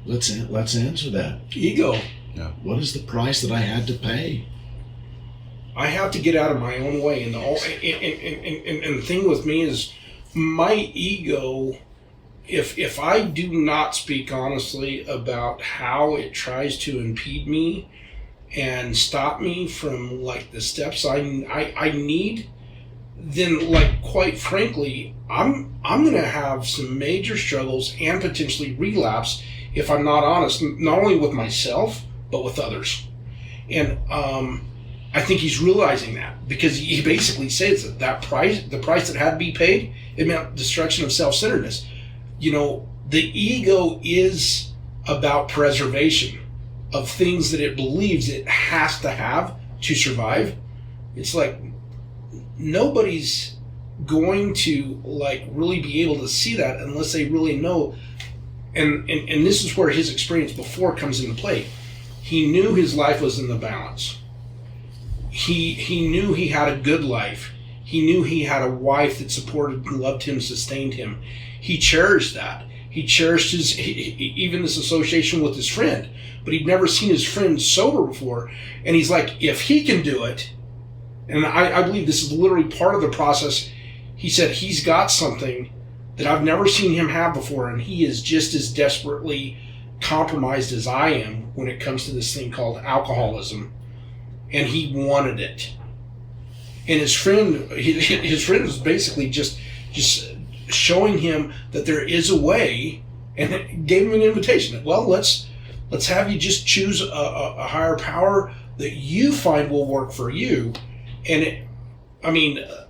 Let's answer that. Ego. Yeah. What is the price that I had to pay? I have to get out of my own way, and the thing with me is my ego. If I do not speak honestly about how it tries to impede me and stop me from like the steps I need, then like quite frankly, I'm gonna have some major struggles and potentially relapse if I'm not honest, not only with myself, but with others. And I think he's realizing that, because he basically says that the price that had to be paid, it meant destruction of self-centeredness. You know, the ego is about preservation of things that it believes it has to have to survive. It's like nobody's going to like really be able to see that unless they really know. And this is where his experience before comes into play. He knew his life was in the balance. He knew he had a good life. He knew he had a wife that supported and loved him, sustained him. He cherished that. He cherished even this association with his friend. But he'd never seen his friend sober before. And he's like, if he can do it, and I believe this is literally part of the process, he said he's got something that I've never seen him have before, and he is just as desperately compromised as I am when it comes to this thing called alcoholism. And he wanted it. And his friend was basically just showing him that there is a way, and gave him an invitation. Well, let's have you just choose a higher power that you find will work for you. And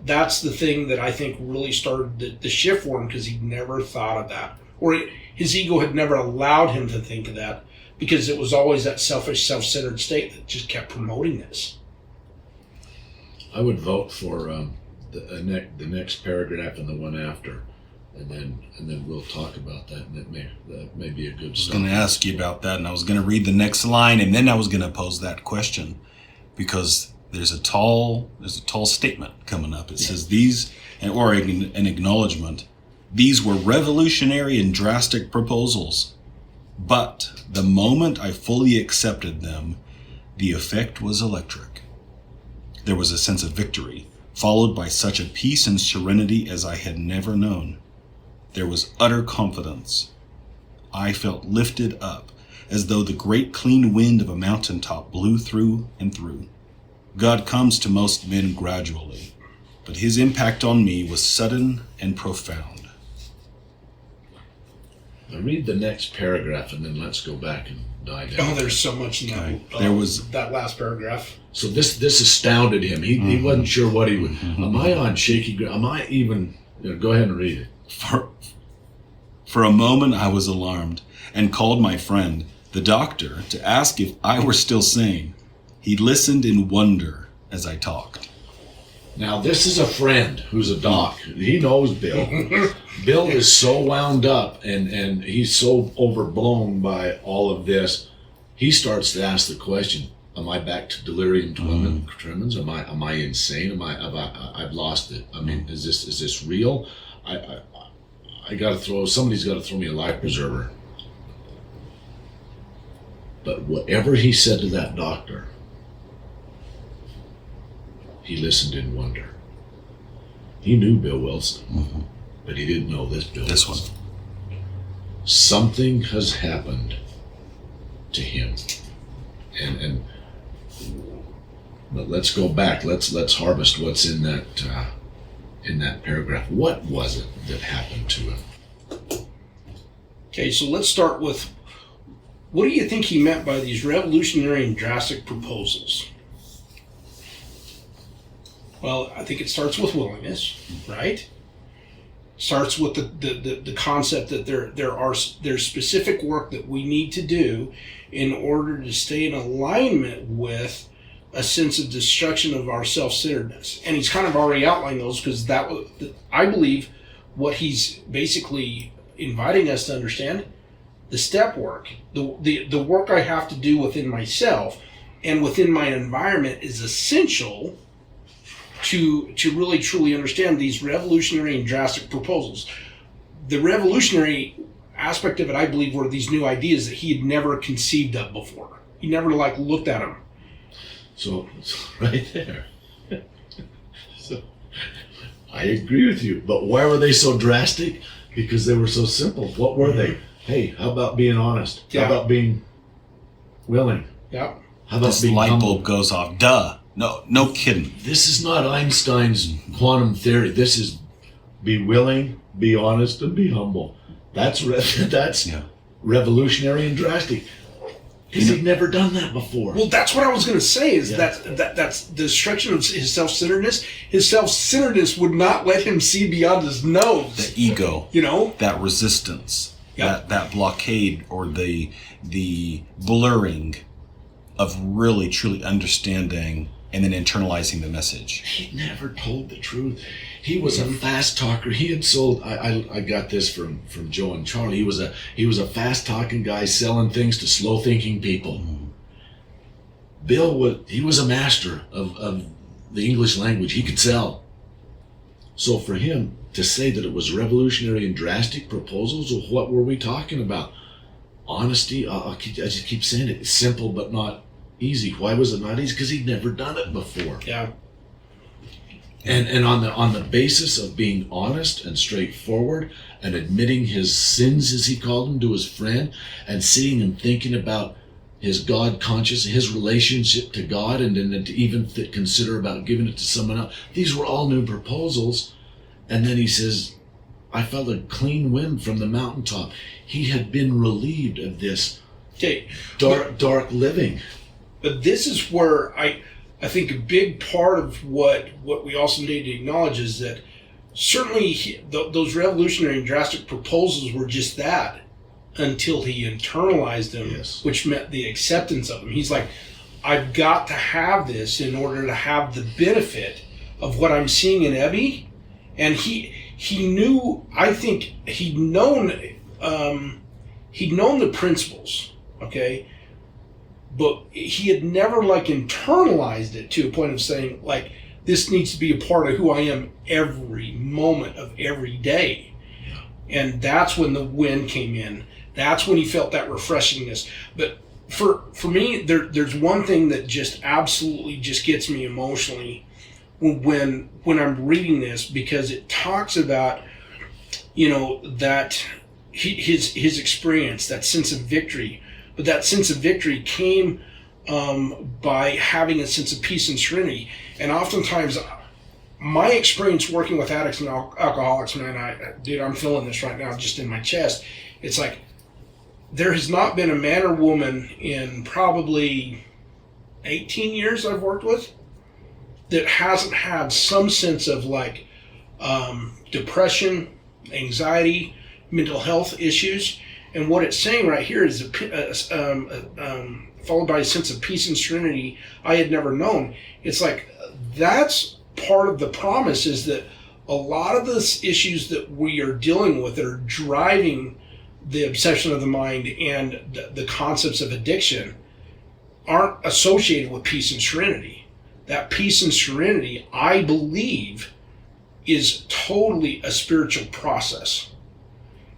that's the thing that I think really started the shift for him, because he never thought of that, or his ego had never allowed him to think of that, because it was always that selfish, self-centered state that just kept promoting this. I would vote for the next paragraph and the one after, and then we'll talk about that. And that may be a good start. I was going to ask you about that, and I was going to read the next line, and then I was going to pose that question, because there's a tall statement coming up. It says these, or an acknowledgement. These were revolutionary and drastic proposals, but the moment I fully accepted them, the effect was electric. There was a sense of victory, followed by such a peace and serenity as I had never known. There was utter confidence. I felt lifted up, as though the great clean wind of a mountaintop blew through and through. God comes to most men gradually, but his impact on me was sudden and profound. Now read the next paragraph, and then let's go back and dive in. Oh, there's so much in that. Right. There was that last paragraph. So this astounded him. He wasn't sure what he would. Am I on shaky ground? Am I even? Go ahead and read it. For a moment I was alarmed and called my friend, the doctor, to ask if I were still sane. He listened in wonder as I talked. Now, this is a friend who's a doc. He knows Bill. Bill is so wound up and he's so overblown by all of this. He starts to ask the question, am I back to delirium tremens? Am I insane? I've lost it. I mean, is this real? Somebody's got to throw me a life preserver. But whatever he said to that doctor, he listened in wonder. He knew Bill Wilson, but he didn't know this Bill Wilson. Something has happened to him, but let's go back. Let's harvest what's in that paragraph. What was it that happened to him? Okay, so let's start with, what do you think he meant by these revolutionary and drastic proposals? Well, I think it starts with willingness, right? Starts with the concept that there's specific work that we need to do in order to stay in alignment with a sense of destruction of our self-centeredness. And he's kind of already outlined those, because I believe what he's basically inviting us to understand, the step work, the work I have to do within myself and within my environment is essential to really truly understand these revolutionary and drastic proposals. The revolutionary aspect of it, I believe, were these new ideas that he had never conceived of before. He never looked at them. So right there. So I agree with you, but why were they so drastic? Because they were so simple. What were they? Hey, how about being honest? Yeah. How about being willing? Yeah. How about This being light humble? bulb goes off. Duh. No kidding. This is not Einstein's quantum theory. This is be willing, be honest, and be humble. That's revolutionary and drastic. Because he'd never done that before. Well, that's what I was going to say, is that's the destruction of his self-centeredness. His self-centeredness would not let him see beyond his nose. The ego. You know? That resistance. Yep. That blockade, or the blurring of really, truly understanding and then internalizing the message. He never told the truth. He was a fast talker. He had sold. I got this from Joe and Charlie. He was a fast talking guy selling things to slow thinking people. Bill was a master of the English language. He could sell. So for him to say that it was revolutionary and drastic proposals, well, what were we talking about? Honesty. I just keep saying it. It's simple but not easy. Why was it not easy? Because he'd never done it before. Yeah. And on the basis of being honest and straightforward and admitting his sins, as he called them, to his friend, and sitting and thinking about his God conscious, his relationship to God, and then to even consider about giving it to someone else. These were all new proposals. And then he says, I felt a clean wind from the mountaintop. He had been relieved of this dark living. But this is where I think a big part of what we also need to acknowledge is that certainly those revolutionary and drastic proposals were just that until he internalized them, yes. Which meant the acceptance of them. He's like, I've got to have this in order to have the benefit of what I'm seeing in Ebby. And he knew, I think he'd known the principles, okay? But he had never internalized it to a point of saying this needs to be a part of who I am every moment of every day. And that's when the wind came in. That's when he felt that refreshingness. But for me, there's one thing that just absolutely just gets me emotionally when I'm reading this, because it talks about, that his experience, that sense of victory. But that sense of victory came by having a sense of peace and serenity. And oftentimes, my experience working with addicts and alcoholics, man, I'm feeling this right now just in my chest. It's like there has not been a man or woman in probably 18 years I've worked with that hasn't had some sense of depression, anxiety, mental health issues. And what it's saying right here is followed by a sense of peace and serenity I had never known. It's like that's part of the promise, is that a lot of the issues that we are dealing with that are driving the obsession of the mind and the concepts of addiction aren't associated with peace and serenity. That peace and serenity, I believe, is totally a spiritual process.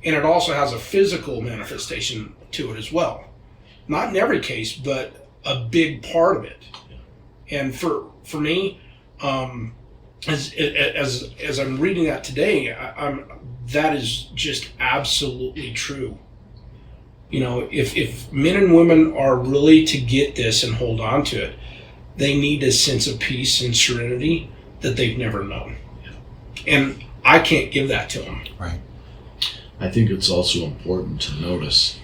And it also has a physical manifestation to it as well. Not in every case, but a big part of it. And for me, as I'm reading that today, that is just absolutely true. If men and women are really to get this and hold on to it, they need a sense of peace and serenity that they've never known. And I can't give that to them. Right. I think it's also important to notice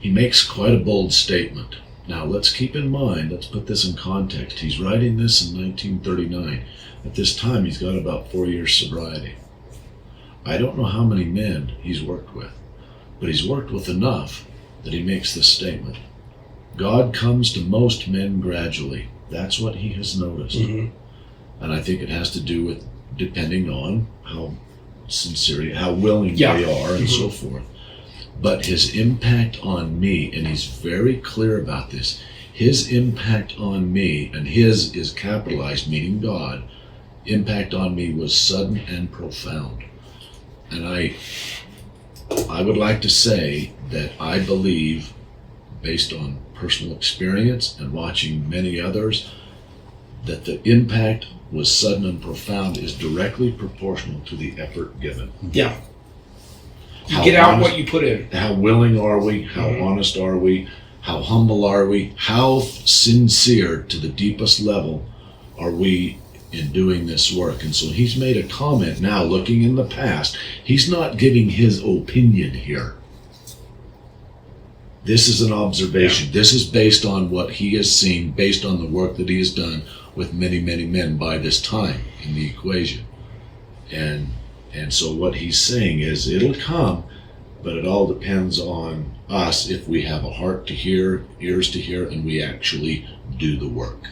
he makes quite a bold statement. Now, let's keep in mind, let's put this in context. He's writing this in 1939. At this time, he's got about 4 years sobriety. I don't know how many men he's worked with, but he's worked with enough that he makes this statement. God comes to most men gradually. That's what he has noticed. Mm-hmm. And I think it has to do with depending on how sincere, how willing Yeah. they are, and Mm-hmm. so forth. But his impact on me, and he's very clear about this, his impact on me, and his is capitalized, meaning God, impact on me was sudden and profound. And I would like to say that I believe, based on personal experience and watching many others, that the impact was sudden and profound is directly proportional to the effort given. Yeah. You How get out honest- what you put in. How willing are we? How honest are we? How humble are we? How sincere to the deepest level are we in doing this work? And so he's made a comment now, looking in the past. He's not giving his opinion here. This is an observation. Yeah. This is based on what he has seen, based on the work that he has done with many, many men by this time in the equation. And so what he's saying is it'll come, but it all depends on us if we have a heart to hear, ears to hear, and we actually do the work.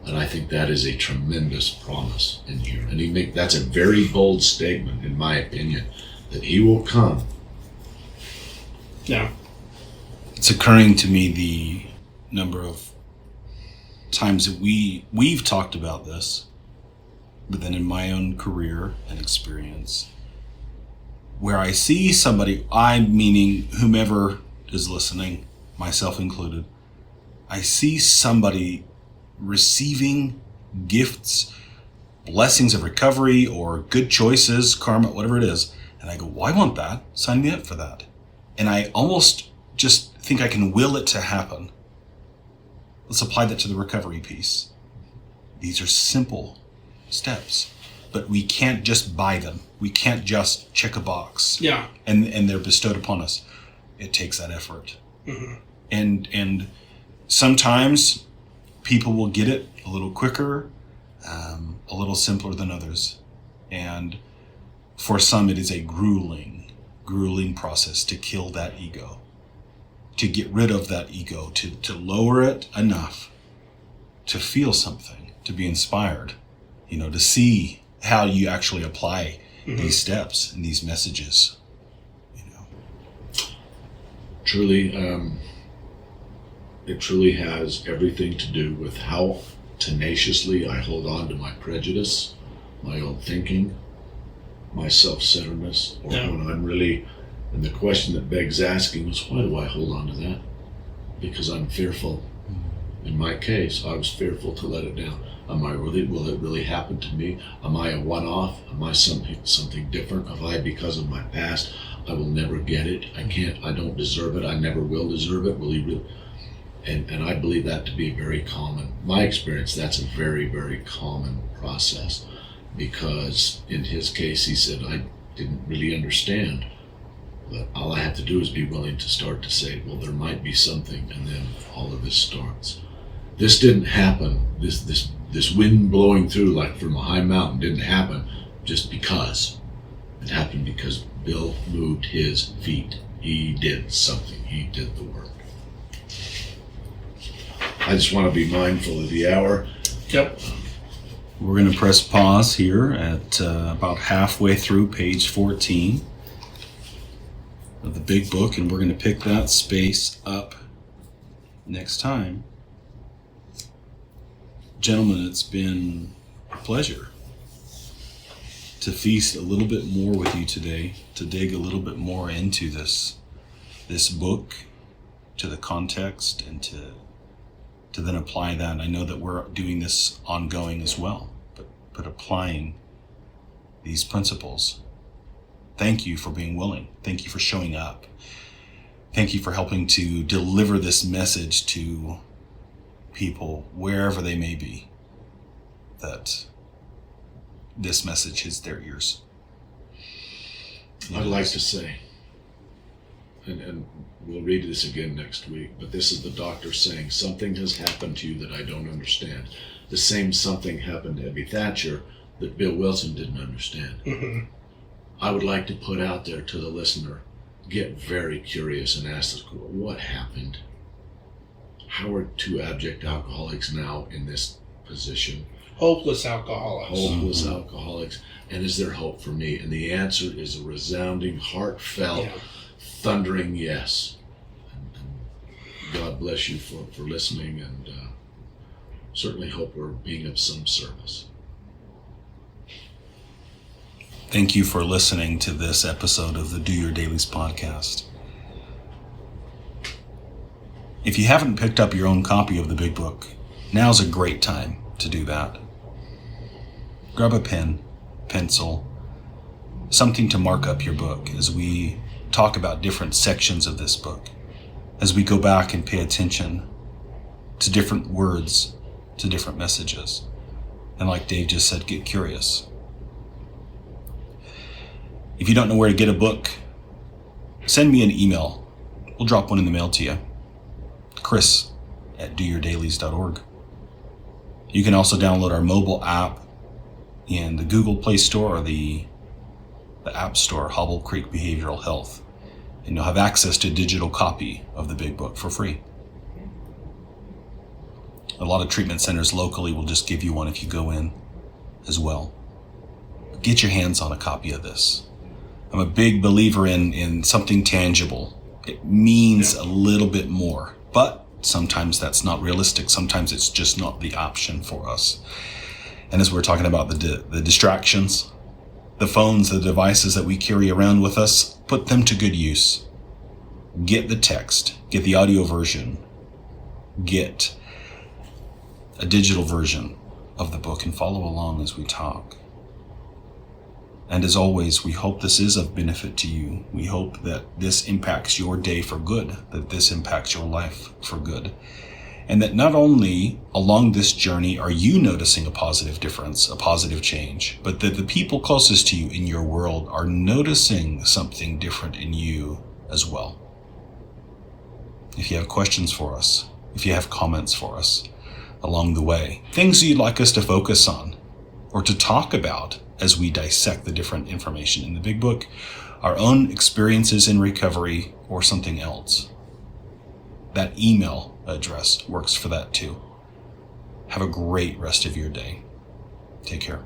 And I think that is a tremendous promise in here. And that's a very bold statement, in my opinion, that he will come. Yeah. It's occurring to me the number of times that we've talked about this, but then in my own career and experience, where I see somebody, I meaning whomever is listening, myself included, I see somebody receiving gifts, blessings of recovery or good choices, karma, whatever it is, and I go, well, I want that. Sign me up for that. And I almost just think I can will it to happen. Let's apply that to the recovery piece. These are simple steps, but we can't just buy them. We can't just check a box. Yeah. And they're bestowed upon us. It takes that effort. Mm-hmm. And sometimes people will get it a little quicker, a little simpler than others. And for some, it is a grueling process to kill that ego, to get rid of that ego, to lower it enough to feel something, to be inspired, to see how you actually apply these steps and these messages. Truly, it truly has everything to do with how tenaciously I hold on to my prejudice, my old thinking, my self-centeredness, or when I'm really, and the question that begs asking is, why do I hold on to that? Because I'm fearful. In my case, I was fearful to let it down. Will it really happen to me? Am I a one-off? Am I something different? Have I, because of my past, I will never get it? I don't deserve it. I never will deserve it. Will he really? And I believe that to be very common. My experience, that's a very, very common process, because in his case, he said, I didn't really understand, but all I have to do is be willing to start to say, well, there might be something, and then all of this starts. This didn't happen. This wind blowing through like from a high mountain didn't happen just because. It happened because Bill moved his feet. He did something. He did the work. I just want to be mindful of the hour. Yep. We're going to press pause here at about halfway through page 14 of the big book, and we're going to pick that space up next time. Gentlemen, it's been a pleasure to feast a little bit more with you today, to dig a little bit more into this book, to the context, and to then apply that. I know that we're doing this ongoing as well, but applying these principles. Thank you for being willing. Thank you for showing up. Thank you for helping to deliver this message to people wherever they may be, that this message hits their ears. I'd like to say, and we'll read this again next week, but this is the doctor saying, something has happened to you that I don't understand. The same something happened to Ebby Thatcher that Bill Wilson didn't understand. Mm-hmm. I would like to put out there to the listener, get very curious and ask this, what happened? How are two abject alcoholics now in this position? Hopeless alcoholics. Hopeless alcoholics. And is there hope for me? And the answer is a resounding, heartfelt, thundering yes. And God bless you for listening, and certainly hope we're being of some service. Thank you for listening to this episode of the Do Your Dailies podcast. If you haven't picked up your own copy of the big book, now's a great time to do that. Grab a pen, pencil, something to mark up your book as we talk about different sections of this book, as we go back and pay attention to different words, to different messages. And like Dave just said, get curious. If you don't know where to get a book, send me an email. We'll drop one in the mail to you. Chris at doyourdailies.org. You can also download our mobile app in the Google Play Store or the App Store, Hobble Creek Behavioral Health. And you'll have access to a digital copy of the big book for free. A lot of treatment centers locally will just give you one if you go in as well. Get your hands on a copy of this. I'm a big believer in something tangible. It means a little bit more, but sometimes that's not realistic. Sometimes it's just not the option for us. And as we're talking about the distractions, the phones, the devices that we carry around with us, put them to good use. Get the text, get the audio version, get a digital version of the book and follow along as we talk. And as always, we hope this is of benefit to you. We hope that this impacts your day for good, that this impacts your life for good. And that not only along this journey are you noticing a positive difference, a positive change, but that the people closest to you in your world are noticing something different in you as well. If you have questions for us, if you have comments for us along the way, things you'd like us to focus on or to talk about as we dissect the different information in the big book, our own experiences in recovery or something else, that email address works for that too. Have a great rest of your day. Take care.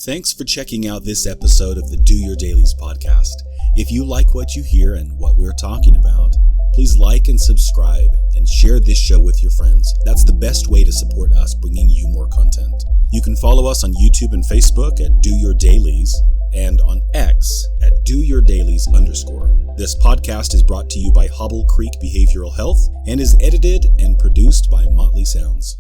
Thanks for checking out this episode of the Do Your Dailies podcast. If you like what you hear and what we're talking about, please like and subscribe and share this show with your friends. That's the best way to support us bringing you more content. You can follow us on YouTube and Facebook at Do Your Dailies and on X at doyourdailies_. This podcast is brought to you by Hobble Creek Behavioral Health and is edited and produced by Motley Sounds.